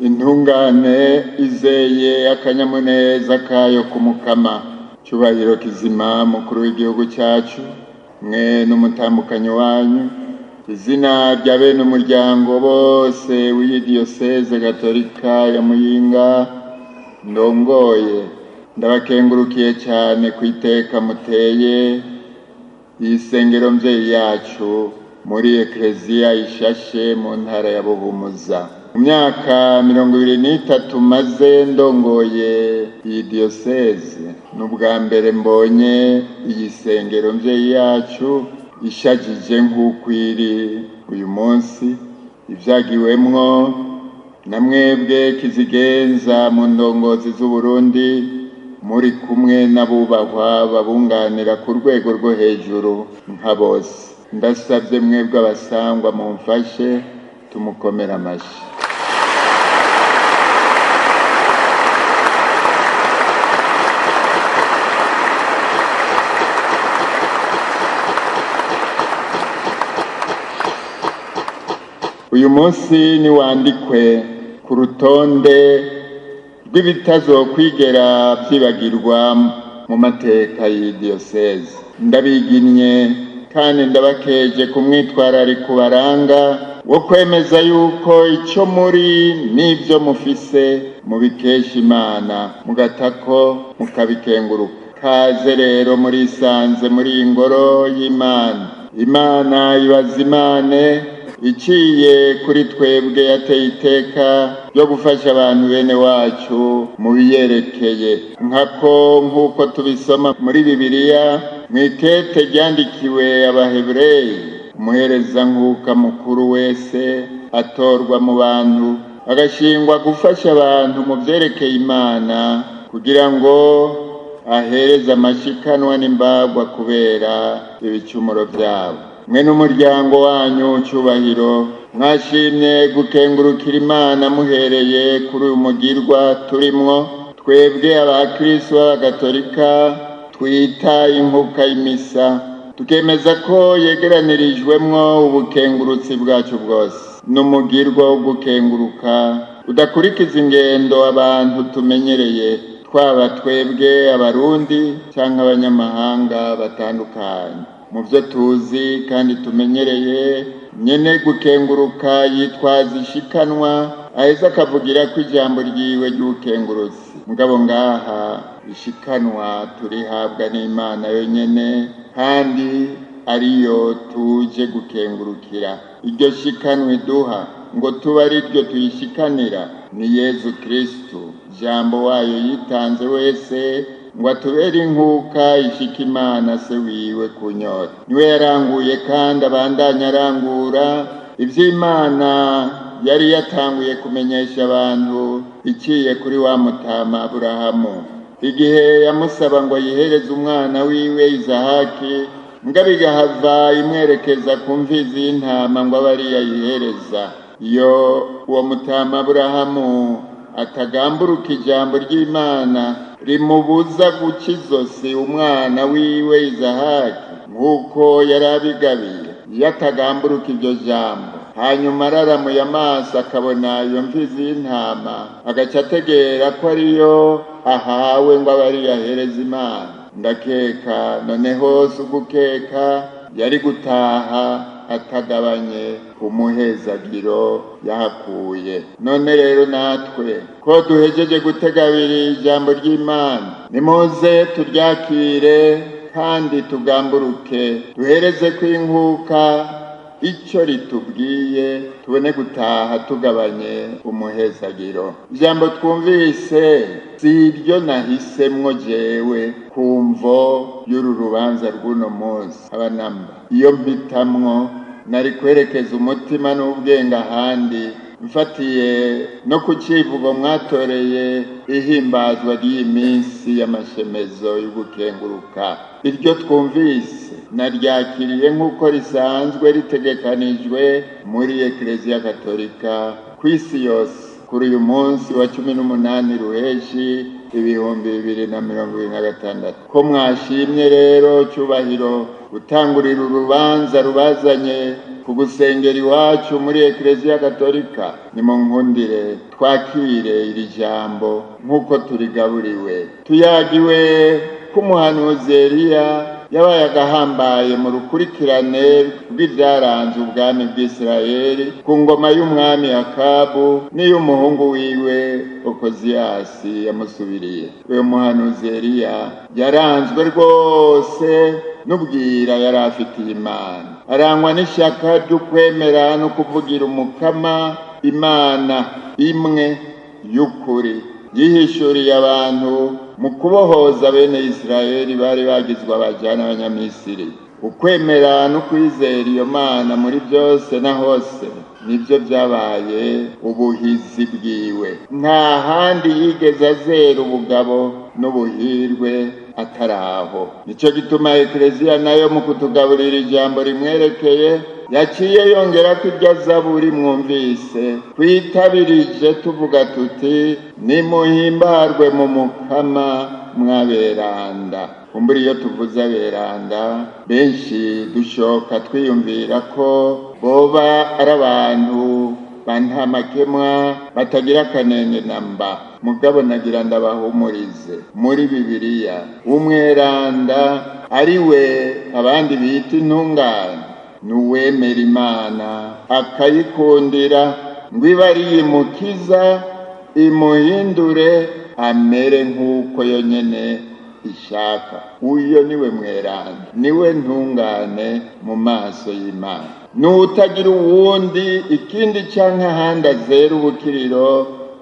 intungane izeye akanyamuneza kayo kumukama. Cyubahiro kizima mukuru w'igihugu cyacu, mwe n'umutambukanyi wanyu, izina rya bene umuryango bose w'iyi diyoseze gatolika ya Muyinga ndongoye, ndabakengurukiye cyane ku iteka muteye y'isengero mvyeyi yacu muri ekleziya ishashe mu ntara ya Buhumuza. Mu myaka 23 maze ndongoye iyi diyoseze, n'ubwa mbere mbonye iyi sengero mvyeyi yacu ishajije nk'ukwiri uyu munsi, ivyagiwemwo na mwebwe kizigenza mu ndongozi z'Uburundi, muri kumwe n'abubahwa babunganira ku rwego rwo hejuru nka bose. Ndasabye mwebwe abasangwa mumfashe tumukomera amashi. Uyu munsi ni wandikwe ku rutonde rw'ibitazokwigera byibagirwa mu mateka y'idiyoseze. Ndabiginnye kandi ndabakeje ku mwitwarariko baranga wo kwemeza yuko icyo muri n'ibyo mufise mubikesha Imana, mugatako mukabikenguruka. Kaze rero murisanze muri iyi ngoro y'Imana. Imana ibazimane iciye kuri twebwe yateye iteka ryo gufasha abantu bene wacu mu biyerekeye, nk'uko tubisoma muri Bibiliya mw'ikete ryandikiwe Abahebureyi. Umuhereza nkuka mukuru wese atorwa mu bantu agashingwa gufasha abantu mu vyerekeye Imana, kugira ngo ahereze amashikanwa n'imbagwa kubera ibicumuro vyabo. Mwe n'umuryango wanyu Cyubahiro, mwashimye gukengurukira Imana muhereye kuri uyu mugirwa turimwo twebwe abakristo b'abagatolika twita inkuka y'imisa, tukemeza ko yegeranirijwemwo ubukengurutsi bwacu bwose. N'umugirwa wo gukenguruka udakurikiza ingendo abantu tumenyereye, twaba twebwe abarundi cyangwa abanyamahanga batandukanye. Mu byo tuzi kandi tumenyereye, nyene gukenguruka yitwaza ishikanwa, aheza akavugira ko ijambo ryiwe ry'ubukengurutsi. Mugabo ngaha ishikanwa turihabwa n'Imana yonyene, kandi ariyo tuje gukengurukira. Iryo shikanwa iduha ngo tuba ari ryo tuyishikanira ni Yezu Kristo, jambo wayo yitanze wese ngo atubere inkuka ishika Imana se wiwe kunyota. Niwe yaranguye kandi abandanya arangura ivy'Imana yari yatanguye kumenyesha abantu iciye kuri wa mutama Aburahamu, igihe yamusaba ngo yihereze umwana wiwe Izahaki, mugabe igahava imwerekeza ku mfizi y'intama ngo abe ariyo ayihereza. Iyo uwo mutama Aburahamu atagamburuka ijambo ry'Imana rimubuza guca izosi umwana wiwe Izahaki nk'uko yari abigabiye, iyo atagamburuka iryo jambo hanyuma araramuye amaso akabona iyo mfizi y'intama, agaca ategera ko ariyo ahawe ngo abe ariyo ahereza Imana. Ndakeka noneho si ugukeka, yari gutaha atagabanye umuhezagiro yahakuye. None rero natwe ko duhejeje gutegabira ijambo ry'Imana, nimuze turyakire kandi tugamburuke, duhereze kw'inkuka icyo ritubwiye, tubone gutaha tugabanye umuhezagiro. Ijambo twumvise si iryo nahisemwo jewe kumvo y'uru rubanza rw'uno munsi abanamba. Iyo mpitamwo nari kwerekeza umutima n'ubwenge ahandi, mfatiye no ku civugo mwatoreye ihimbazwa ry'iyi minsi y'amashemezo y'ugukenguruka. Iryo twumvise naryakiriye nk'uko risanzwe ritegekanijwe muri Ekleziya Gatolika ku isi yose kuri uyu munsi wa 18 Ruheshi 2026. Ko mwashimye rero Cyubahiro gutangurira urubanza rubazanye ku gusengera iwacu muri Eklezia Gatolika. Nimunkundire twakire iri jambo nk'uko turigaburiwe, tuyagiwe k'umuhanuzi Eliya yabaye agahambaye mu rukurikirane rw'ibyaranze ubwami bw'Isirayeli ku ngoma y'umwami Akabu n'iy'umuhungu wiwe Okoziyasi yamusubiriye. Uyu muhanuzi Eliya yaranzwe rwose n'ubwira yari afitiye Imana, arangwa n'ishyaka ry'ukwemera no kuvugira umukama Imana imwe y'ukuri. Yihishuriye abantu mu kubohoza bene Isirayeli bari bagizwe abajana abanyamisiri. Ukwemera no kwizera iyo Mana muri byose na hose nibyo byabaye ubuhizi bwiwe. Nta handi yigeze azera ubugabo n'ubuhirwe ataraho. Nicyo gituma Eklezia nayo mu kutugaburira ijambo rimwerekeye yaciye yongera ko irya Zaburi mwumvise twitabirije tuvuga tuti nimuhimbarwe mu mukama mwaberanda. Kumbura iyo tuvuze aberanda benshi dushoka twiyumvira ko boba ari abantu bantamakemwa batagira akanenge namba. Mugabo nagira ndabahumurize, muri Bibiliya umweranda ari we abandi bita intungane n'uwemera Imana akayikundira ngo ibe ariyimukiza imuhindure amere nk'uko yonyene ishaka. Uyo niwe mweranda, niwe ntungane mu maso y'Imana. N'utagira uwundi ikindi canke ahandi azera ubukiriro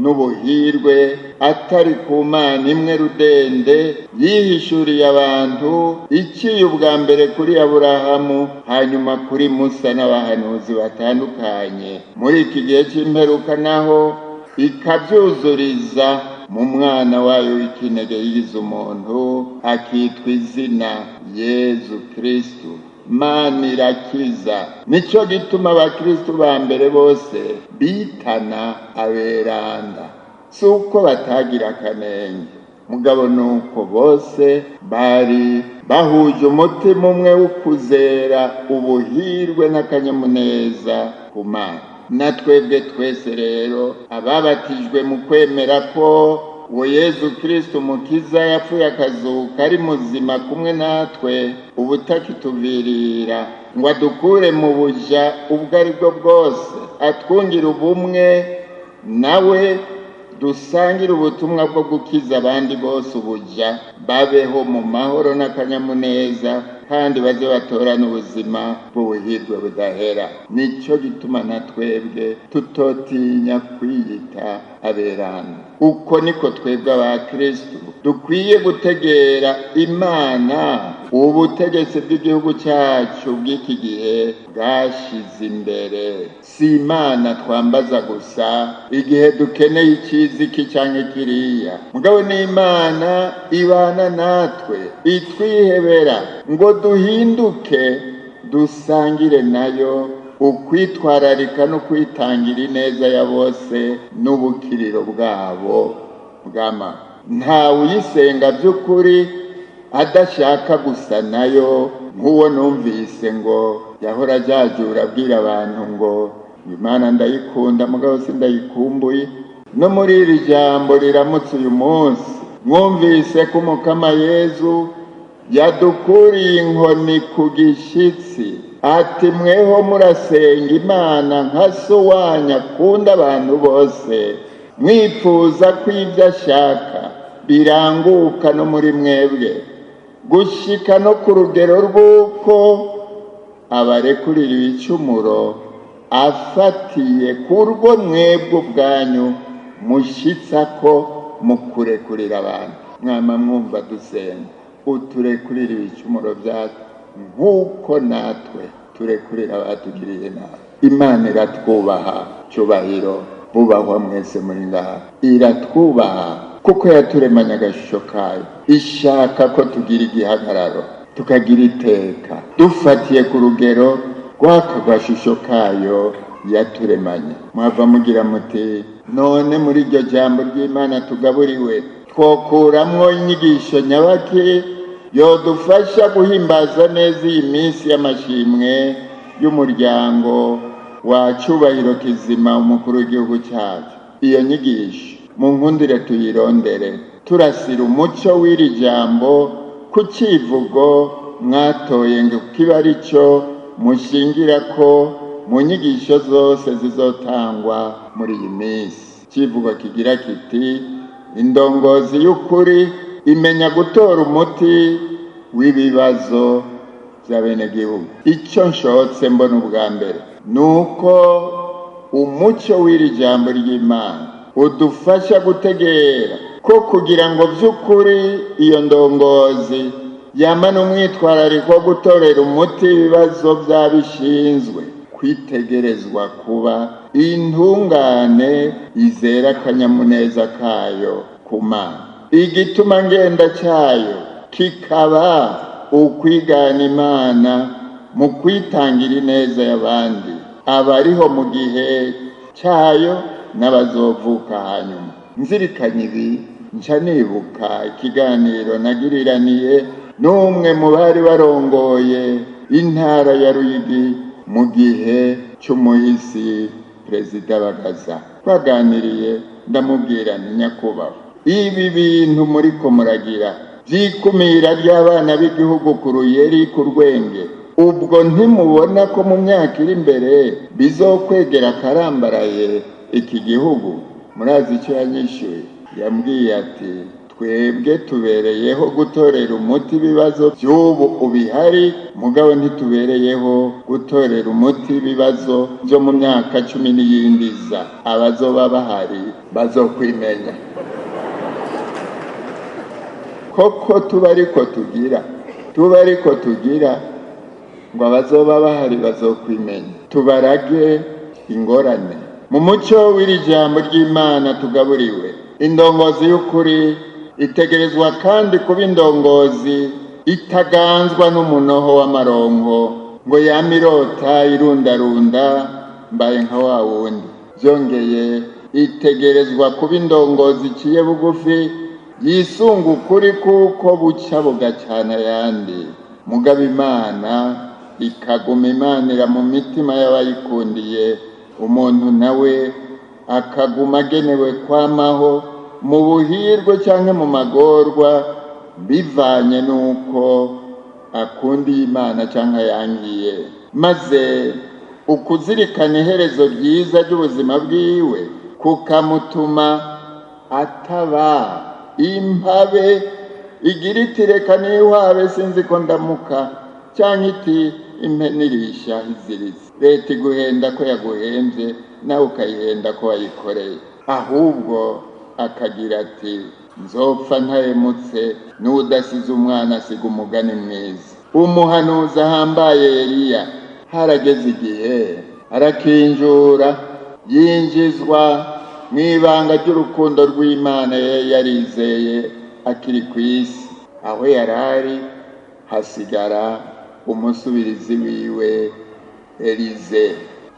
n'ubuhirwe atari ku Mana imwe rudende yihishuriye abantu, iciye ubwa mbere kuri Aburahamu, hanyuma kuri Musa n'abahanuzi batandukanye. Muri iki gihe c'imperuka naho ikabyuzuriza mu mwana wayo w'ikinege yigize umuntu akitwa izina Yezu Kristu, Mana irakiza. Nico gituma abakristu ba mbere bose bitana aberanda, si uko batagira akanenge, mugabo nuko bose bari bahuje umutima umwe wo kuzera ubuhirwe n'akanyamuneza ku Mana. Na twebwe twese rero ababatijwe mu kwemera ko uwo Yezu Kristo Umukiza yapfuye akazuka ari muzima kumwe natwe, ubutakituvirira ngo adukure mu buja ubwo ari bwo bwose, atwungire ubumwe nawe, dusangire ubutumwa bwo gukiza abandi bose ubuja, babeho mu mahoro n'akanyamuneza kandi baze batorana ubuzima bw'ubuhirwe budahera. Nico gituma na twebwe tutotinya kwiyita aberanda. Uko niko twebwe abakristu dukwiye gutegera Imana. Ubutegetsi bw'igihugu cyacu bw'iki gihe bwashize imbere, si Imana twambaza gusa igihe dukeneye ikizi iki canke kiriya, mugabo ni Imana ibana natwe itwihebera ngo duhinduke dusangire nayo ukwitwararika no kwitangira ineza ya bose n'ubukiriro bwabo bw'Imana. Ntawe uyisenga by'ukuri adashaka gusa nayo, nk'uwo numvise ngo yahora ajajura abwira abantu ngo Imana ndayikunda mugabo sindayikumbuye. No muri iri jambo riramutse uyu munsi mwumvise ko Umukama Yezu yadukuriye inkoni ku gishitsi, ati mweho murasenga Imana nka so wanyu akunda abantu bose, mwifuza ko ibyo ashaka biranguka no muri mwebwe, gushika no ku rugero rw'uko abarekurira ibicumuro afatiye kurwo mwebwe ubwanyu mushitsa ko mukurekurira abantu. Mwama mwumva dusenga, uturekurira ibicumuro byacu nk'uko natwe turekurira abatugiriye nabi. Imana iratwubaha, cyubahiro bubahwa mwese muri ngaha, iratwubaha kuko yaturemanye agashusho kayo, ishaka ko tugira igihagararo tukagira iteka dufatiye ku rugero rw'aka gashusho kayo yaturemanye. Mwava mugira muti none muri iryo jambo ry'Imana tugaburiwe twokuramwo inyigisho nyabaki yodufasha guhimbaza neza iyi minsi y'amashimwe y'umuryango wa Cyubahiro Kizima umukuru w'igihugu cyacu. Iyo nyigisho mu nkundire tuyirondere turasira umuco w'iri jambo ku kivugo mwatoye ngo kiba ari cyo mushingira ko mu nyigisho zose zizotangwa muri iyi minsi. Kivugo kigira kiti indongozi y'ukuri imenya gutora umuti w'ibibazo by'abenegihugu. Icyo nshotse mbona ubwa mbere nuko umuco w'iri jambo ry'Imana udufasha gutegera ko kugira ngo by'ukuri iyo ndongozi yamana umwitwarariko wo gutorera umuti ibibazo by'abishinzwe, kwitegerezwa kuba intungane izera akanyamuneza kayo ku Mana. Igituma ngenda cyayo kikaba ukwigana Imana mu kwitangira ineza y'abandi, abariho mu gihe cyayo n'abazovuka hanyuma. Nzirikanye ibi nca nibuka ikiganiro nagiriraniye n'umwe mu bari barongoye intara ya Ruyigi mu gihe cy'umuhisi Perezida Bagaza. Twaganiriye ndamubwira nti nyakubahwa, ibi bintu muriko muragira by'ikumira ry'abana b'igihugu ku ruyeri ku rwenge, ubwo ntimubona ko mu myaka iri imbere bizokwegera akarambaraye iki gihugu? Murazi icyo yanyishyuye? Yambwiye ati twebwe tubereyeho gutorera umuti ibibazo by'ubu ubihari, mugabo ntitubereyeho gutorera umuti ibibazo byo mu myaka 10 n'iyindiza. Abazoba bahari bazokwimenya koko tuba ariko tugira ngo abazoba bahari bazokwimenya. Tubarage ingorane mu muco w'iri jambo ry'Imana tugaburiwe. Indongozi y'ukuri itegerezwa kandi kuba indongozi itaganzwa n'umunoho w'amaronko ngo yamirota irundarunda mbaye nka wa wundi. Byongeye itegerezwa kuba indongozi iciye bugufi yisunga ukuri kuko bucya bugacana ayandi. Mugabo Imana ikaguma imanira mu mitima y'abayikundiye, umuntu nawe akaguma agenewe kwamaho mu buhirwe cyangwa mu magorwa bivanye n'uko akundiye Imana cyangwa yangiye. Maze ukuzirikana iherezo ryiza ry'ubuzima bwiwe kukamutuma ataba impabe igira iti reka nihwabe sinzi ko ndamuka, cyangwa iti impenirisha iziritse. Leta iguhenda ko yaguhembye nawe ukayihenda ko wayikoreye. Ahubwo akagira ati nzopfa ntahemutse, n'udasize umwana asiga umugani mwiza. Umuhanuzi ahambaye Eliya harageze igihe arakinjura yinjizwa mu ibanga ry'urukundo rw'Imana yarizeye akiri ku isi. Aho yarari hasigara umusubirizi wiwe Elize.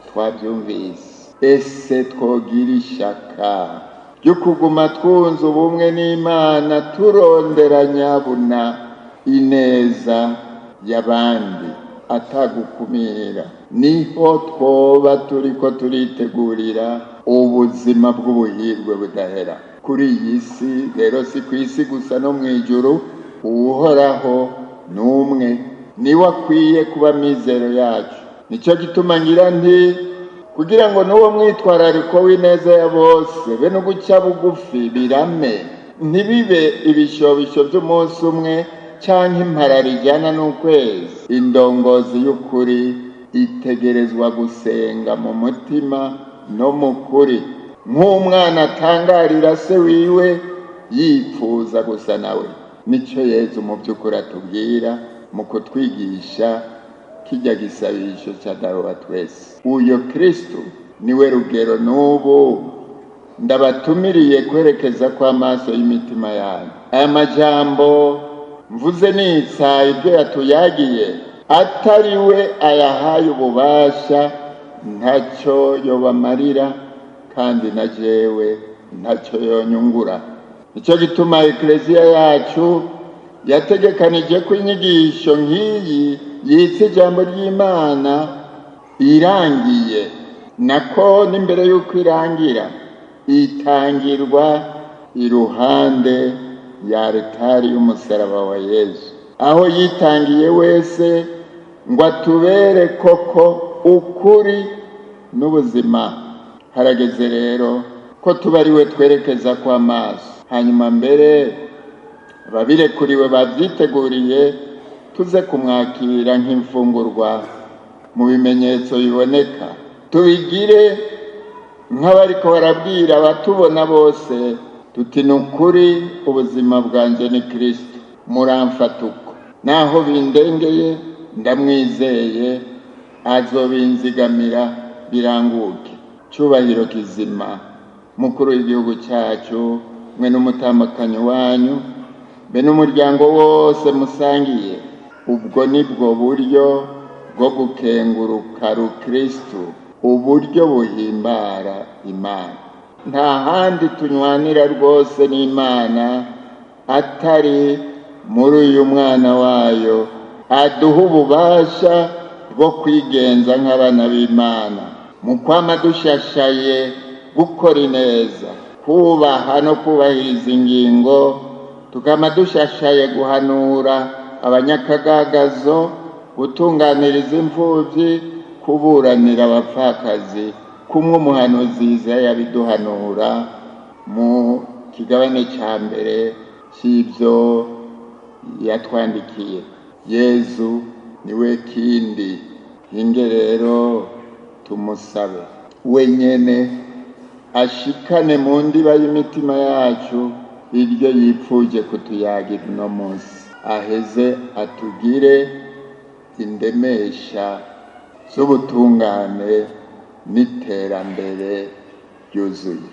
Twabyumvise. Ese twogira ishaka ryo kuguma twunze ubumwe n'Imana turonderanya buna ineza y'abandi atagukumira, niho twoba turiko turitegurira ubuzima bw'ubuhirwe budahera kuri iyi si. Rero si ku isi gusa no mu ijuru, uhoraho n'umwe niwe akwiye kuba mizero yacu. Nicyo gituma ngira nti kugira ngo n'uwo mwitwarariko w'ineza ya bose be no gucya bugufi birame, ntibibe ibishobisho by'umunsi umwe cyangwa imparara ijyana n'ukwezi. Indongozi y'ukuri itegerezwa gusenga mu mutima no mu kuri, nk'umwana atangarira se wiwe yipfuza gusa nawe. Nicyo Yezu mu by'ukuri atubwira mu kutwigisha kijya gisabisho cya Dawe twese. Uyo Kristo niwe rugero n'ubu ndabatumiriye kwerekeza kw'amaso y'imitima yanyu. Aya majambo mvuze nitsa ibyo yatuyagiye, atari we ayahaye ububasha ntacyo yobamarira, kandi na jewe ntacyo yonyungura. Nicyo gituma Ekleziya yacu yategekanije ko inyigisho nk'iyi yitsa ijambo ry'Imana irangiye, nako n'imbere y'uko irangira itangirwa iruhande ya altari y'umusaraba wa Yesu, aho yitangiye wese ngo atubere koko ukuri n'ubuzima. Harageze rero ko tuba ari we twerekeza kw'amaso, hanyuma mbere ababirekuriwe babyiteguriye tuze kumwakira nk'imfungurwa mu bimenyetso biboneka, tubigire nk'abariko barabwira abatubona bose tuti ni ukuri ubuzima bwanjye ni Kristo, muramfata uko, naho bindengeye ndamwizeye azobinzigamira biranguke. Cyubahiro kizima mukuru w'igihugu cyacu, mwe n'umutamakanyi wanyu, be n'umuryango wose musangiye, ubwo nibwo buryo bwo gukenguruka Rukristo, uburyo buhimbara Imana. Nta handi tunywanira rwose n'Imana atari muri uyu mwana wayo aduha ububasha bwo kwigenza nk'abana b'Imana, mu kwama dushashaye gukora ineza, kubaha no kubahiriza ingingo, tukama dushashaye guhanura abanyakagagazo, gutunganiriza imfuvyi, kuburanira abapfakazi, kumwe umuhanuzi Yesaya yabiduhanura mu kigabane cya mbere cy'ibyo yatwandikiye. Yezu niwe kindi, hinge rero tumusabe wenyene ashikane mu ndiba y'imitima yacu iryo yipfuje kutuyagira uno munsi, aheze atugire indemesha z'ubutungane n'iterambere ryuzuye.